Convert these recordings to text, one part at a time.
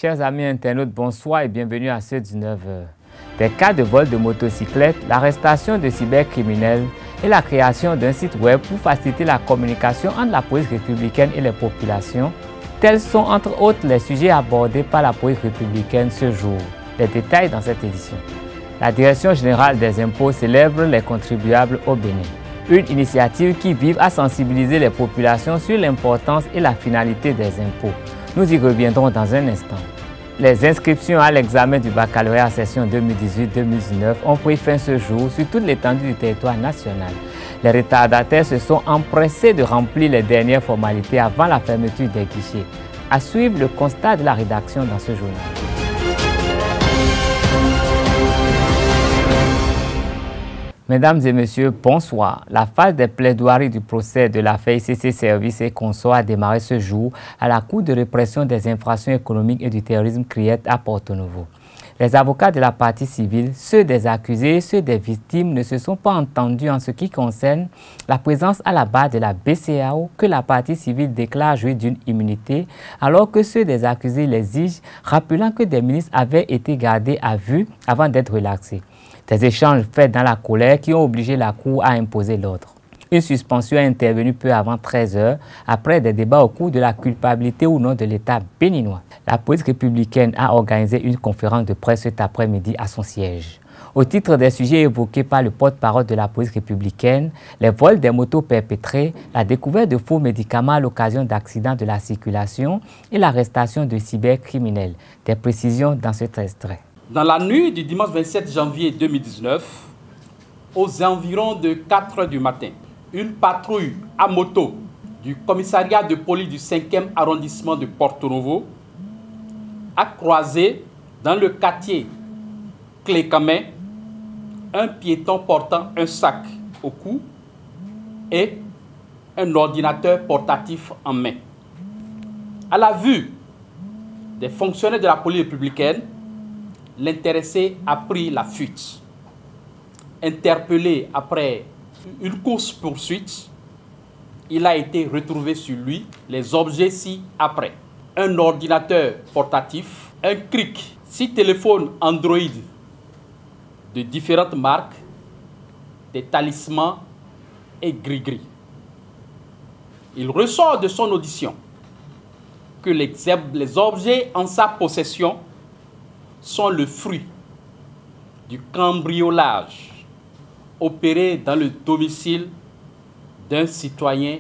Chers amis internautes, bonsoir et bienvenue à ce 19h. Des cas de vol de motocyclettes, l'arrestation de cybercriminels et la création d'un site web pour faciliter la communication entre la police républicaine et les populations, tels sont entre autres les sujets abordés par la police républicaine ce jour. Les détails dans cette édition. La Direction générale des impôts célèbre les contribuables au Bénin. Une initiative qui vise à sensibiliser les populations sur l'importance et la finalité des impôts. Nous y reviendrons dans un instant. Les inscriptions à l'examen du baccalauréat session 2018-2019 ont pris fin ce jour sur toute l'étendue du territoire national. Les retardataires se sont empressés de remplir les dernières formalités avant la fermeture des guichets. À suivre le constat de la rédaction dans ce journal. Mesdames et messieurs, bonsoir. La phase des plaidoiries du procès de l'affaire ICC Services et Consorts a démarré ce jour à la Cour de répression des infractions économiques et du terrorisme Criette à Porto-Novo. Les avocats de la partie civile, ceux des accusés et ceux des victimes ne se sont pas entendus en ce qui concerne la présence à la barre de la BCEAO que la partie civile déclare jouir d'une immunité alors que ceux des accusés l'exigent, rappelant que des ministres avaient été gardés à vue avant d'être relaxés. Des échanges faits dans la colère qui ont obligé la Cour à imposer l'ordre. Une suspension est intervenue peu avant 13 h après des débats au cours de la culpabilité ou non de l'État béninois. La police républicaine a organisé une conférence de presse cet après-midi à son siège. Au titre des sujets évoqués par le porte-parole de la police républicaine, les vols des motos perpétrés, la découverte de faux médicaments à l'occasion d'accidents de la circulation et l'arrestation de cybercriminels. Des précisions dans cet extrait. Dans la nuit du dimanche 27 janvier 2019, aux environs de 4 h du matin, une patrouille à moto du commissariat de police du 5e arrondissement de Porto-Novo a croisé dans le quartier Clécamé un piéton portant un sac au cou et un ordinateur portatif en main. À la vue des fonctionnaires de la police républicaine, l'intéressé a pris la fuite. Interpellé après une course-poursuite, il a été retrouvé sur lui les objets ci-après. Un ordinateur portatif, un cric, 6 téléphones Android de différentes marques, des talismans et gris-gris. Il ressort de son audition que les objets en sa possession sont le fruit du cambriolage opéré dans le domicile d'un citoyen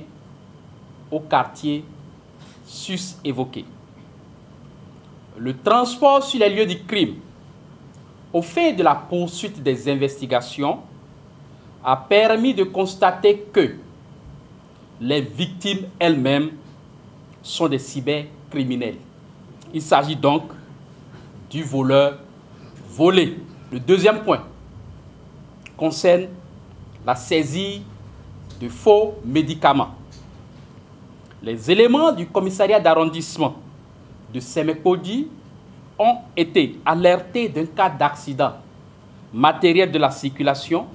au quartier sus-évoqué. Le transport sur les lieux du crime, au fin de la poursuite des investigations, a permis de constater que les victimes elles-mêmes sont des cybercriminels. Il s'agit donc du voleur volé. Le deuxième point concerne la saisie de faux médicaments. Les éléments du commissariat d'arrondissement de Sémékodi ont été alertés d'un cas d'accident matériel de la circulation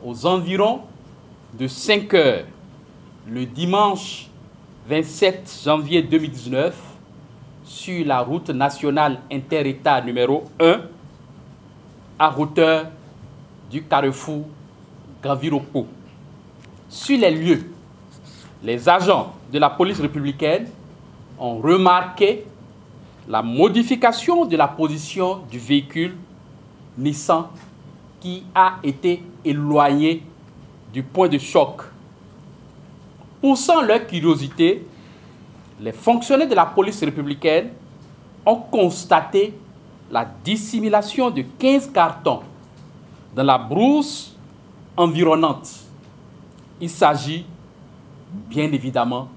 aux environs de 5 h le dimanche 27 janvier 2019 sur la route nationale inter-État numéro 1 à hauteur du carrefour Gaviropo. Sur les lieux, les agents de la police républicaine ont remarqué la modification de la position du véhicule Nissan qui a été éloigné du point de choc. Poussant leur curiosité, les fonctionnaires de la police républicaine ont constaté la dissimulation de 15 cartons dans la brousse environnante. Il s'agit bien évidemment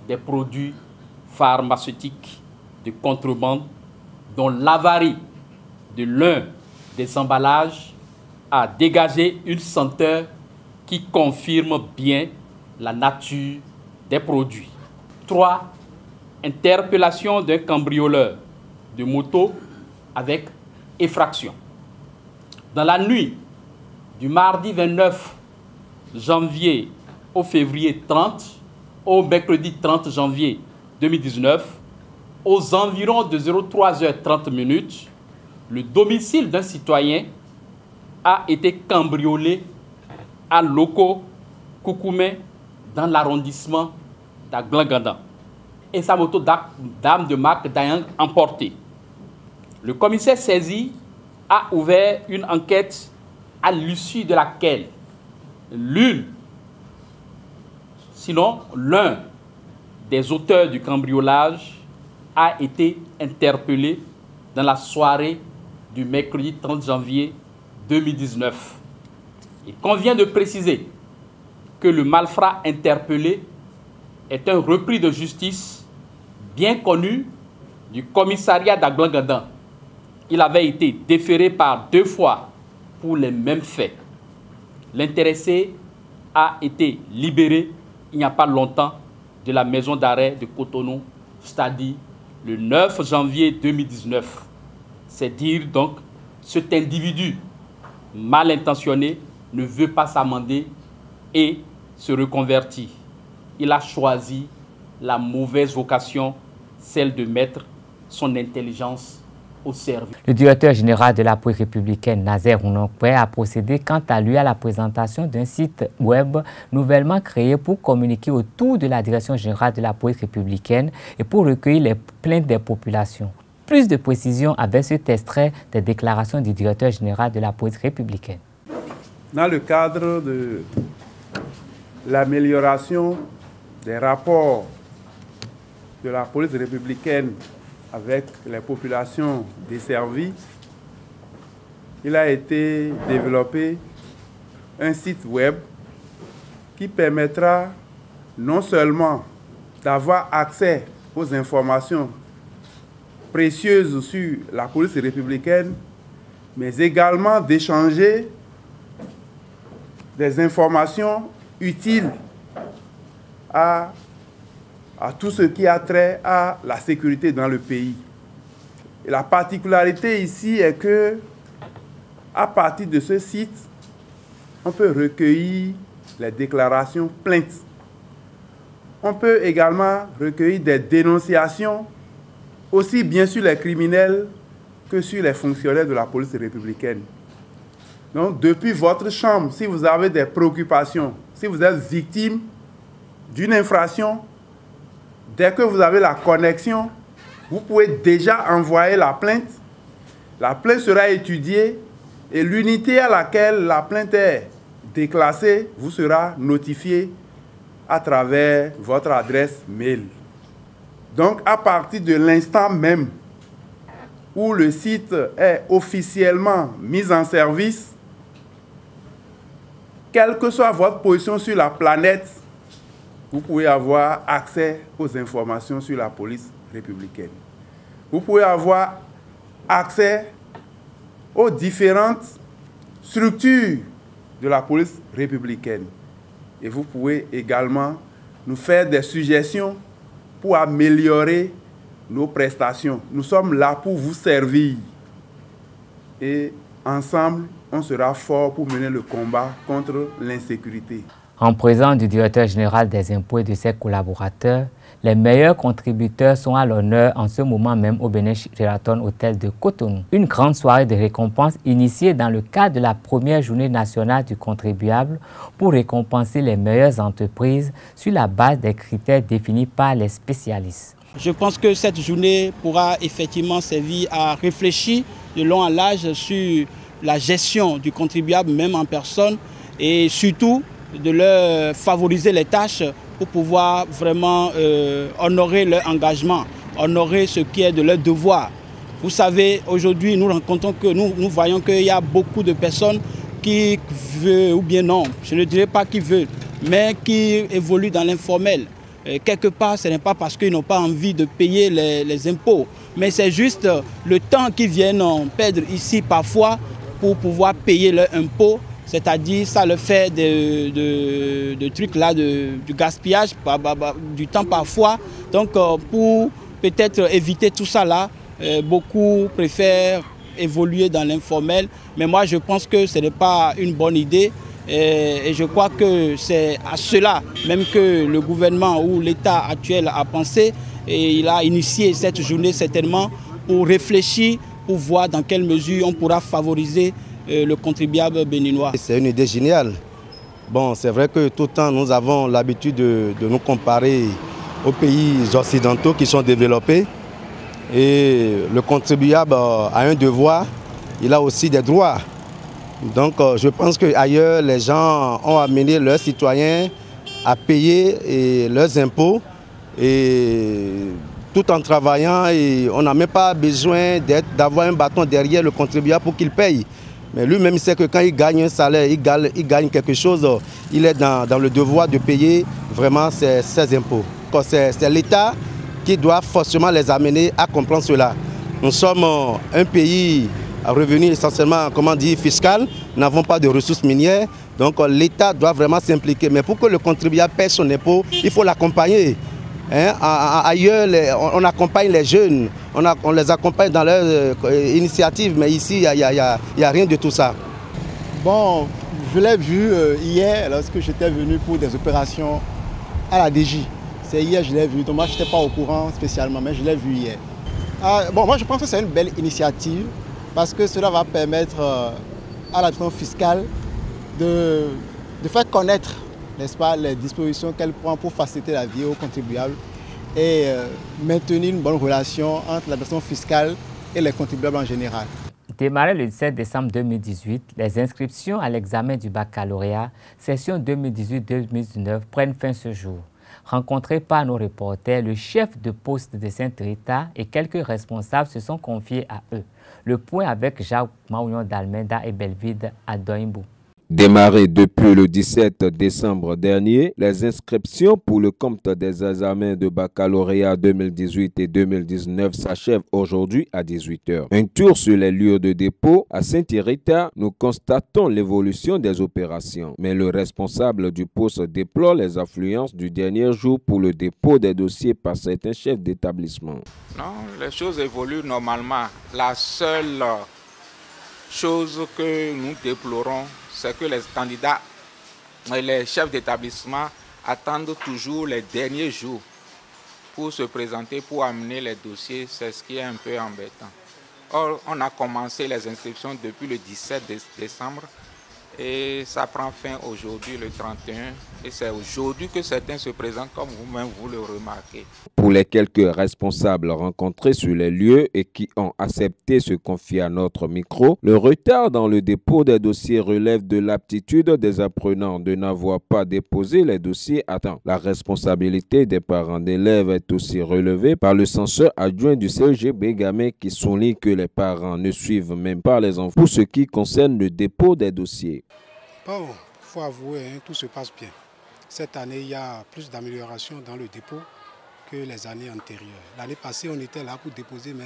des produits pharmaceutiques de contrebande dont l'avarie de l'un des emballages a dégagé une senteur qui confirme bien la nature des produits. 3. Interpellation d'un cambrioleur de moto avec effraction. Dans la nuit du mardi 29 janvier au février 30, au mercredi 30 janvier 2019, aux environs de 03h30, le domicile d'un citoyen a été cambriolé à Loko, Koukoumé, dans l'arrondissement d'Aglangadan. Et sa moto dame de marque Dayang emportée. Le commissaire saisi a ouvert une enquête à l'issue de laquelle l'un des auteurs du cambriolage a été interpellé dans la soirée du mercredi 30 janvier 2019. Il convient de préciser que le malfrat interpellé est un repris de justice bien connu du commissariat d'Aglangadan. Il avait été déféré par 2 fois pour les mêmes faits. L'intéressé a été libéré il n'y a pas longtemps de la maison d'arrêt de Cotonou, c'est-à-dire le 9 janvier 2019. C'est dire donc cet individu mal intentionné ne veut pas s'amender et se reconvertir. Il a choisi la mauvaise vocation, celle de mettre son intelligence au service. Le directeur général de la police républicaine, Nazer Ounokwe, a procédé quant à lui à la présentation d'un site web nouvellement créé pour communiquer autour de la direction générale de la police républicaine et pour recueillir les plaintes des populations. Plus de précisions avec cet extrait des déclarations du directeur général de la police républicaine. Dans le cadre de l'amélioration des rapports de la police républicaine avec les populations desservies, il a été développé un site web qui permettra non seulement d'avoir accès aux informations précieuses sur la police républicaine, mais également d'échanger des informations utiles à tout ce qui a trait à la sécurité dans le pays. Et la particularité ici est que, à partir de ce site, on peut recueillir les déclarations plaintes. On peut également recueillir des dénonciations, aussi bien sur les criminels que sur les fonctionnaires de la police républicaine. Donc, depuis votre chambre, si vous avez des préoccupations, si vous êtes victime d'une infraction, dès que vous avez la connexion, vous pouvez déjà envoyer la plainte. La plainte sera étudiée et l'unité à laquelle la plainte est déclassée vous sera notifiée à travers votre adresse mail. Donc, à partir de l'instant même où le site est officiellement mis en service, quelle que soit votre position sur la planète, vous pouvez avoir accès aux informations sur la police républicaine. Vous pouvez avoir accès aux différentes structures de la police républicaine. Et vous pouvez également nous faire des suggestions pour améliorer nos prestations. Nous sommes là pour vous servir. Et ensemble, on sera fort pour mener le combat contre l'insécurité. En présence du directeur général des impôts et de ses collaborateurs, les meilleurs contributeurs sont à l'honneur en ce moment même au Bénin Sheraton Hotel de Cotonou. Une grande soirée de récompense initiée dans le cadre de la première journée nationale du contribuable pour récompenser les meilleures entreprises sur la base des critères définis par les spécialistes. Je pense que cette journée pourra effectivement servir à réfléchir de long en large sur la gestion du contribuable, même en personne, et surtout de leur favoriser les tâches pour pouvoir vraiment honorer leur engagement, honorer ce qui est de leur devoir. Vous savez, aujourd'hui, nous rencontrons que nous voyons qu'il y a beaucoup de personnes qui veulent, ou bien non, je ne dirais pas qui veulent, mais qui évoluent dans l'informel. Quelque part, ce n'est pas parce qu'ils n'ont pas envie de payer les impôts, mais c'est juste le temps qu'ils viennent perdre ici parfois pour pouvoir payer leurs impôts. C'est-à-dire, ça le fait de trucs là, du gaspillage, du temps parfois. Donc, pour peut-être éviter tout ça là, beaucoup préfèrent évoluer dans l'informel. Mais moi, je pense que ce n'est pas une bonne idée. Et je crois que c'est à cela même que le gouvernement ou l'État actuel a pensé. et il a initié cette journée certainement pour réfléchir, pour voir dans quelle mesure on pourra favoriser le contribuable béninois. C'est une idée géniale. Bon, c'est vrai que tout le temps nous avons l'habitude de nous comparer aux pays occidentaux qui sont développés. Et le contribuable a un devoir, il a aussi des droits. Donc je pense qu'ailleurs, les gens ont amené leurs citoyens à payer leurs impôts et tout en travaillant. Et on n'a même pas besoin d'avoir un bâton derrière le contribuable pour qu'il paye. Mais lui-même, il sait que quand il gagne un salaire, il gagne quelque chose, il est dans le devoir de payer vraiment ses impôts. C'est l'État qui doit forcément les amener à comprendre cela. Nous sommes un pays à revenu essentiellement, comment dire, fiscal. Nous n'avons pas de ressources minières. Donc l'État doit vraiment s'impliquer. Mais pour que le contribuable paie son impôt, il faut l'accompagner. Hein? Ailleurs, on accompagne les jeunes, on les accompagne dans leurs initiatives. Mais ici, il n'y a rien de tout ça. Bon, je l'ai vu hier lorsque j'étais venu pour des opérations à la DJ. C'est hier que je l'ai vu, donc moi je n'étais pas au courant spécialement, mais je l'ai vu hier. Bon, moi je pense que c'est une belle initiative parce que cela va permettre à l'administration fiscale de faire connaître, n'est-ce pas, les dispositions qu'elle prend pour faciliter la vie aux contribuables et maintenir une bonne relation entre l'administration fiscale et les contribuables en général. Démarré le 17 décembre 2018, les inscriptions à l'examen du baccalauréat, session 2018-2019, prennent fin ce jour. Rencontrés par nos reporters, le chef de poste de Sainte-Rita et quelques responsables se sont confiés à eux. Le point avec Jacques Maouillon d'Almeida et Belvide à Doimbou. Démarré depuis le 17 décembre dernier, les inscriptions pour le compte des examens de baccalauréat 2018 et 2019 s'achèvent aujourd'hui à 18 h. Un tour sur les lieux de dépôt à Sainte-Rita, nous constatons l'évolution des opérations. Mais le responsable du poste déplore les affluences du dernier jour pour le dépôt des dossiers par certains chefs d'établissement. Non, les choses évoluent normalement. La seule chose que nous déplorons, c'est que les candidats et les chefs d'établissement attendent toujours les derniers jours pour se présenter, pour amener les dossiers. C'est ce qui est un peu embêtant. Or, on a commencé les inscriptions depuis le 17 décembre et ça prend fin aujourd'hui, le 31. Et c'est aujourd'hui que certains se présentent comme vous-même vous le remarquez. Pour les quelques responsables rencontrés sur les lieux et qui ont accepté se confier à notre micro, le retard dans le dépôt des dossiers relève de l'aptitude des apprenants de n'avoir pas déposé les dossiers à temps. La responsabilité des parents d'élèves est aussi relevée par le censeur adjoint du CEGB Gamay qui souligne que les parents ne suivent même pas les enfants pour ce qui concerne le dépôt des dossiers. Bon, il faut avouer, tout se passe bien. Cette année, il y a plus d'amélioration dans le dépôt que les années antérieures. L'année passée, on était là pour déposer, mais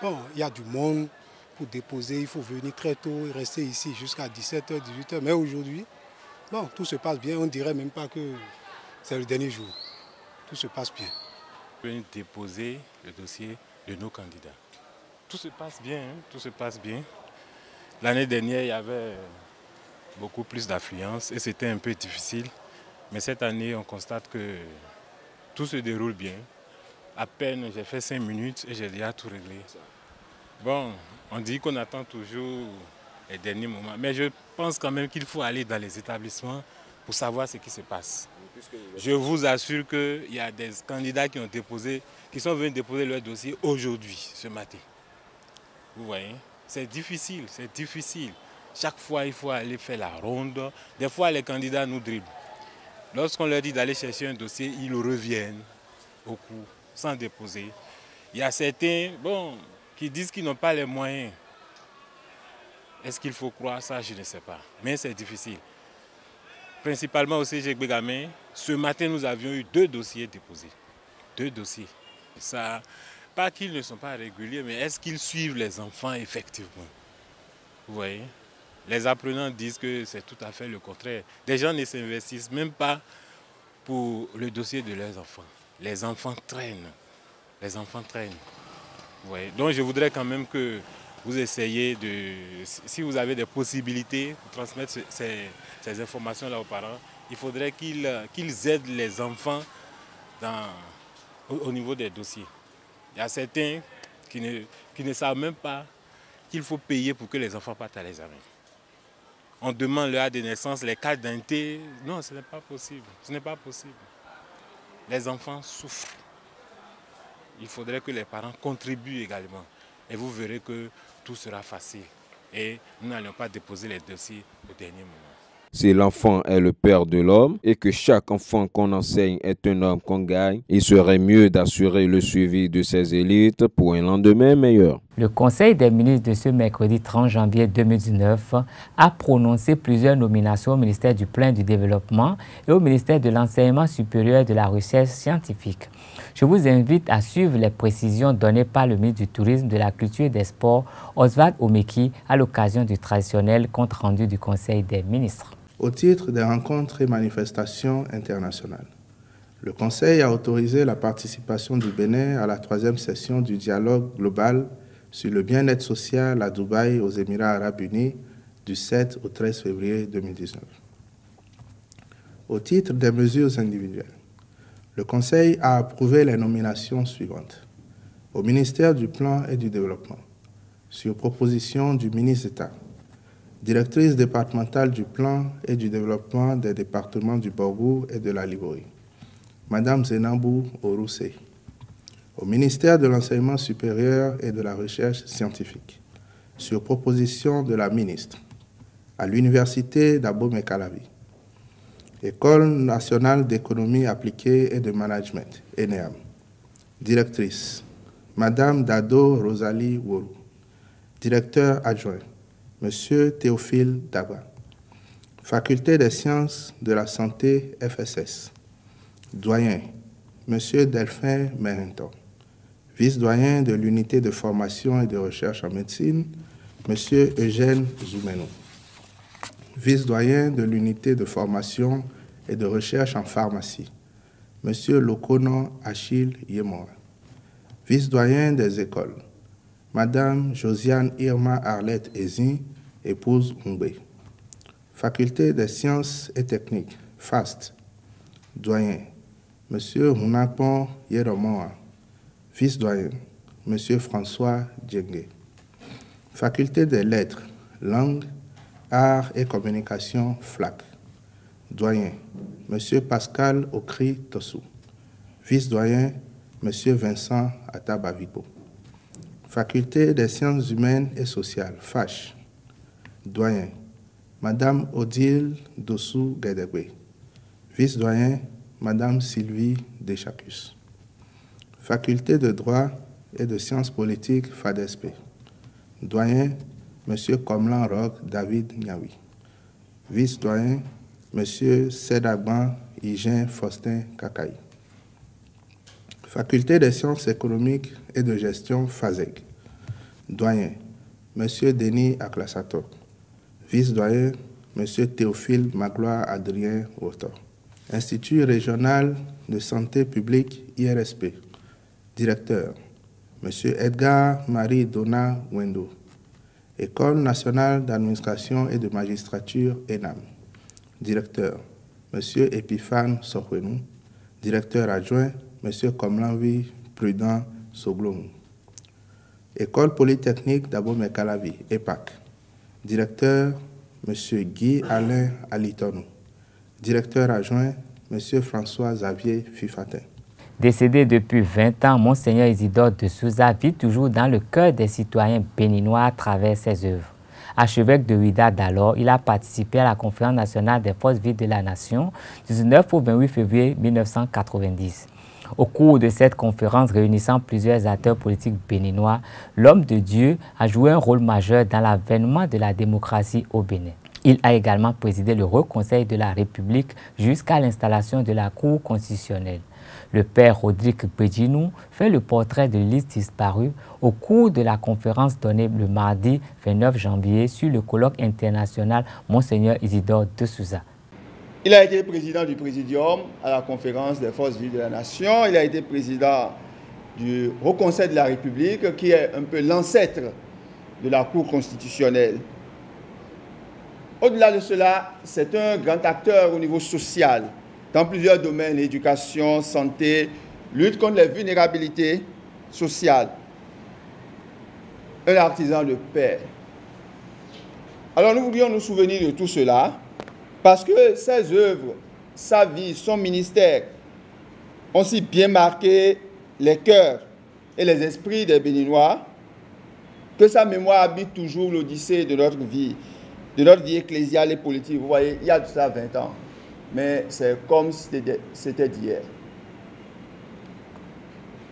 bon, il y a du monde pour déposer. Il faut venir très tôt et rester ici jusqu'à 17 h, 18 h. Mais aujourd'hui, bon, tout se passe bien. On ne dirait même pas que c'est le dernier jour. Tout se passe bien. Venir déposer le dossier de nos candidats. Tout se passe bien, tout se passe bien. L'année dernière, il y avait beaucoup plus d'affluence et c'était un peu difficile. Mais cette année, on constate que tout se déroule bien. À peine j'ai fait 5 minutes et j'ai déjà tout réglé. Bon, on dit qu'on attend toujours les derniers moments. Mais je pense quand même qu'il faut aller dans les établissements pour savoir ce qui se passe. Je vous assure qu'il y a des candidats qui sont venus déposer leur dossier aujourd'hui, ce matin. Vous voyez, c'est difficile, c'est difficile. Chaque fois, il faut aller faire la ronde. Des fois, les candidats nous dribblent. Lorsqu'on leur dit d'aller chercher un dossier, ils reviennent au coup, sans déposer. Il y a certains qui disent qu'ils n'ont pas les moyens. Est-ce qu'il faut croire ça? Je ne sais pas. Mais c'est difficile. Principalement au CEGB Gamay, ce matin, nous avions eu 2 dossiers déposés. 2 dossiers. Ça, pas qu'ils ne sont pas réguliers, mais est-ce qu'ils suivent les enfants effectivement? Vous voyez? Les apprenants disent que c'est tout à fait le contraire. Des gens ne s'investissent même pas pour le dossier de leurs enfants. Les enfants traînent. Les enfants traînent. Vous voyez? Donc je voudrais quand même que vous essayiez de... Si vous avez des possibilités pour transmettre ces informations-là aux parents, il faudrait qu'ils aident les enfants au niveau des dossiers. Il y a certains qui ne savent même pas qu'il faut payer pour que les enfants partent à l'examen. On demande l'heure de naissance, les cartes d'identité. Non, ce n'est pas possible. Ce n'est pas possible. Les enfants souffrent. Il faudrait que les parents contribuent également. Et vous verrez que tout sera facile. Et nous n'allons pas déposer les dossiers au dernier moment. Si l'enfant est le père de l'homme et que chaque enfant qu'on enseigne est un homme qu'on gagne, il serait mieux d'assurer le suivi de ces élites pour un lendemain meilleur. Le Conseil des ministres de ce mercredi 30 janvier 2019 a prononcé plusieurs nominations au ministère du Plan du Développement et au ministère de l'Enseignement supérieur et de la Recherche scientifique. Je vous invite à suivre les précisions données par le ministre du Tourisme, de la Culture et des Sports, Oswald Omeki, à l'occasion du traditionnel compte-rendu du Conseil des ministres. Au titre des rencontres et manifestations internationales, le Conseil a autorisé la participation du Bénin à la 3e session du dialogue global sur le bien-être social à Dubaï, aux Émirats arabes unis, du 7 au 13 février 2019. Au titre des mesures individuelles, le Conseil a approuvé les nominations suivantes. Au ministère du Plan et du Développement, sur proposition du ministre d'État, directrice départementale du Plan et du Développement des départements du Borgou et de la Liborie, Madame Zenambou Oroussé. Au ministère de l'Enseignement supérieur et de la Recherche scientifique, sur proposition de la ministre, à l'Université d'Abomey-Calavi, École nationale d'économie appliquée et de management, ENEAM, directrice, Madame Dado Rosalie Wourou, directeur adjoint, Monsieur Théophile Daba, Faculté des sciences de la santé FSS, doyen, Monsieur Delphin Merinton, vice-doyen de l'unité de formation et de recherche en médecine, Monsieur Eugène Zoumeno, vice-doyen de l'unité de formation et de recherche en pharmacie, Monsieur Lokono Achille Yemora, vice-doyen des écoles, Madame Josiane Irma Arlette Ezin, épouse Umbe. Faculté des sciences et techniques, FAST, doyen, Monsieur Hunapon Yeromoa, vice-doyen, Monsieur François Djengue. Faculté des lettres, langues, arts et communication, FLAC, doyen, Monsieur Pascal Okri Tossou, vice-doyen, Monsieur Vincent Atabavipo. Faculté des sciences humaines et sociales, FACH, doyen, Madame Odile Dossou Guédébé, vice-doyen, Madame Sylvie Deschacus. Faculté de droit et de sciences politiques, FADESP, doyen, Monsieur Komlan Roch David Niawi, vice-doyen, Monsieur Sedagban Hygin Faustin Kakaï. Faculté des sciences économiques et de gestion, FASEG, doyen, Monsieur Denis Aklassato, vice-doyen, Monsieur Théophile Magloire Adrien Wotor. Institut régional de santé publique, IRSP, directeur, Monsieur Edgar Marie Dona Wendo. École nationale d'administration et de magistrature, ENAM, directeur, Monsieur Epiphane Sohwenou, directeur adjoint, Monsieur Komlanvi Prudent Soglomou. École polytechnique d'Abomey-Calavi, EPAC, directeur, Monsieur Guy Alain Alitonou, directeur adjoint, Monsieur François Xavier Fifatin. Décédé depuis 20 ans, Monseigneur Isidore de Souza vit toujours dans le cœur des citoyens béninois à travers ses œuvres. Archevêque de Ouidah d'alors, il a participé à la Conférence nationale des forces vives de la Nation du 19 au 28 février 1990. Au cours de cette conférence réunissant plusieurs acteurs politiques béninois, l'homme de Dieu a joué un rôle majeur dans l'avènement de la démocratie au Bénin. Il a également présidé le Haut Conseil de la République jusqu'à l'installation de la Cour constitutionnelle. Le père Rodrigue Bedjinou fait le portrait de l'île disparue au cours de la conférence donnée le mardi 29 janvier sur le colloque international Monseigneur Isidore de Souza. Il a été président du Présidium à la conférence des forces vives de la Nation. Il a été président du Haut Conseil de la République, qui est un peu l'ancêtre de la Cour constitutionnelle. Au-delà de cela, c'est un grand acteur au niveau social, dans plusieurs domaines, éducation, santé, lutte contre les vulnérabilités sociales, un artisan de paix. Alors nous voulions nous souvenir de tout cela parce que ses œuvres, sa vie, son ministère ont si bien marqué les cœurs et les esprits des Béninois que sa mémoire habite toujours l'odyssée de notre vie ecclésiale et politique. Vous voyez, il y a de ça 20 ans, mais c'est comme si c'était d'hier.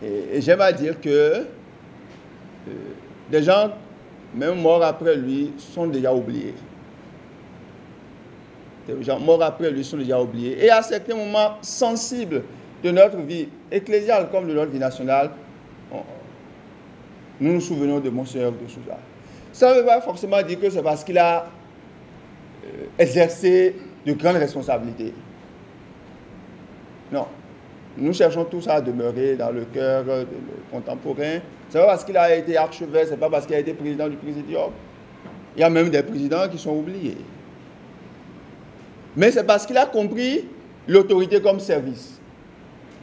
Et j'aime à dire que des gens, même morts après lui, sont déjà oubliés. Des gens morts après lui sont déjà oubliés. Et à certains moments sensibles de notre vie ecclésiale comme de notre vie nationale, nous nous souvenons de Monseigneur de Souza. Ça ne veut pas forcément dire que c'est parce qu'il a exercé de grandes responsabilités. Non. Nous cherchons tous à demeurer dans le cœur de nos contemporains. Ce n'est pas parce qu'il a été archevêque, ce n'est pas parce qu'il a été président du Présidium. Il y a même des présidents qui sont oubliés. Mais c'est parce qu'il a compris l'autorité comme service.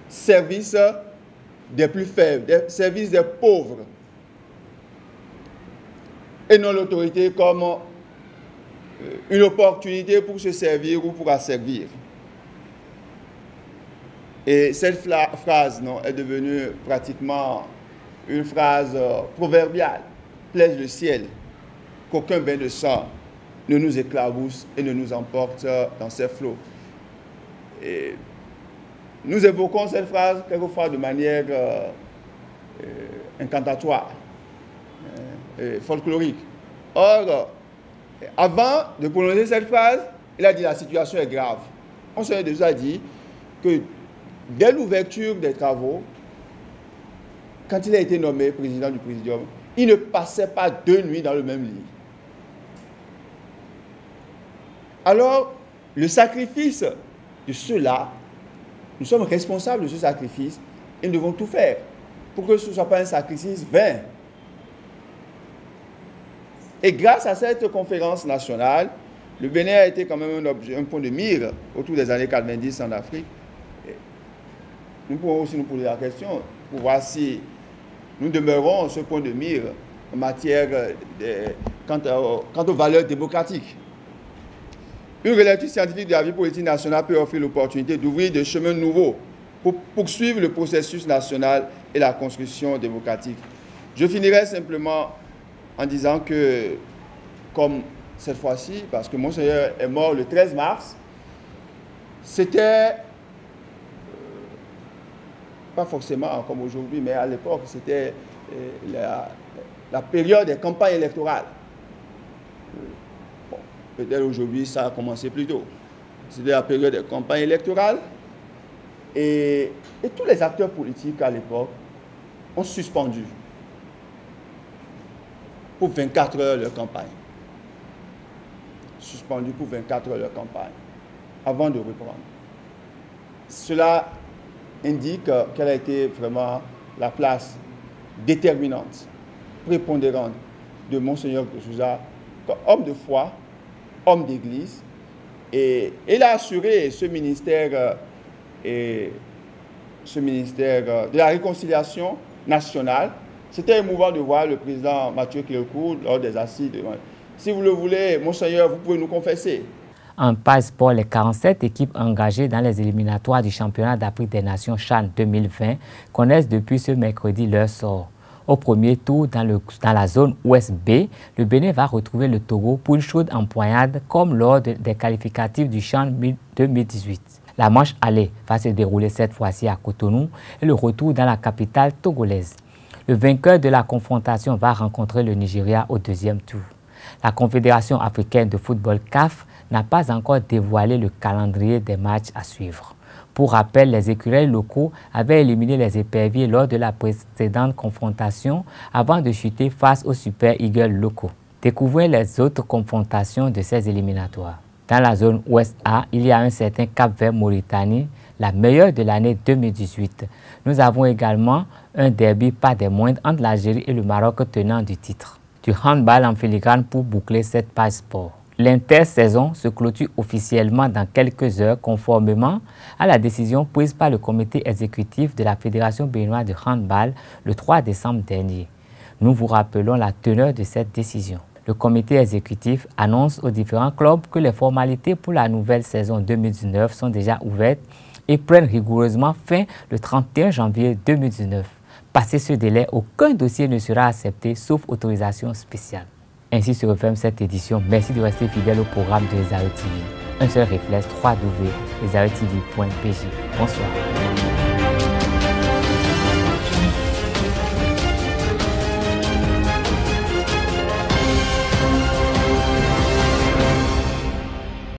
Service des plus faibles, service des pauvres. Et non l'autorité comme une opportunité pour se servir ou pour asservir. Et cette phrase est devenue pratiquement une phrase proverbiale. Plaise le ciel qu'aucun bain de sang ne nous éclabousse et ne nous emporte dans ses flots. Et nous évoquons cette phrase quelquefois de manière incantatoire, folklorique. Or, avant de prononcer cette phrase, il a dit la situation est grave. On s'est déjà dit que dès l'ouverture des travaux, quand il a été nommé président du Présidium, il ne passait pas 2 nuits dans le même lit. Alors, le sacrifice de ceux-là, nous sommes responsables de ce sacrifice et nous devons tout faire pour que ce ne soit pas un sacrifice vain. Et grâce à cette conférence nationale, le Bénin a été quand même un point de mire autour des années 90 en Afrique. Nous pouvons aussi nous poser la question pour voir si nous demeurons ce point de mire en matière quant aux valeurs démocratiques. Une relecture scientifique de la vie politique nationale peut offrir l'opportunité d'ouvrir des chemins nouveaux pour poursuivre le processus national et la construction démocratique. Je finirai simplement en disant que, comme cette fois-ci, parce que Monseigneur est mort le 13 mars, c'était pas forcément comme aujourd'hui, mais à l'époque, c'était la période des campagnes électorales. Bon, peut-être aujourd'hui, ça a commencé plus tôt. C'était la période des campagnes électorales et tous les acteurs politiques à l'époque ont suspendu pour 24 heures leur campagne. Suspendu pour 24 heures leur campagne avant de reprendre. Cela indique quelle a été vraiment la place déterminante, prépondérante de Monseigneur de Souza, homme de foi, homme d'église, et il a assuré ce ministère de la réconciliation nationale. C'était émouvant de voir le président Mathieu Kérékou lors des assises. Si vous le voulez, Monseigneur, vous pouvez nous confesser. En page sport, les 47 équipes engagées dans les éliminatoires du championnat d'Afrique des Nations CHAN 2020 connaissent depuis ce mercredi leur sort. Au premier tour, dans la zone Ouest B, le Bénin va retrouver le Togo pour une chaude empoignade comme lors des qualificatifs du CHAN 2018. La manche aller va se dérouler cette fois-ci à Cotonou et le retour dans la capitale togolaise. Le vainqueur de la confrontation va rencontrer le Nigeria au deuxième tour. La Confédération africaine de football CAF n'a pas encore dévoilé le calendrier des matchs à suivre. Pour rappel, les écureuils locaux avaient éliminé les éperviers lors de la précédente confrontation avant de chuter face aux Super Eagles locaux. Découvrez les autres confrontations de ces éliminatoires. Dans la zone Ouest A, il y a un certain Cap-Vert-Mauritanie, la meilleure de l'année 2018. Nous avons également un derby pas des moindres entre l'Algérie et le Maroc tenant du titre. Du handball en filigrane pour boucler cette page sport. L'intersaison se clôture officiellement dans quelques heures conformément à la décision prise par le comité exécutif de la Fédération béninoise de handball le 3 décembre dernier. Nous vous rappelons la teneur de cette décision. Le comité exécutif annonce aux différents clubs que les formalités pour la nouvelle saison 2019 sont déjà ouvertes et prennent rigoureusement fin le 31 janvier 2019. Passé ce délai, aucun dossier ne sera accepté sauf autorisation spéciale. Ainsi se referme cette édition. Merci de rester fidèle au programme de Lesare TV. Un seul réflexe, www.lesaretv.pj. Bonsoir.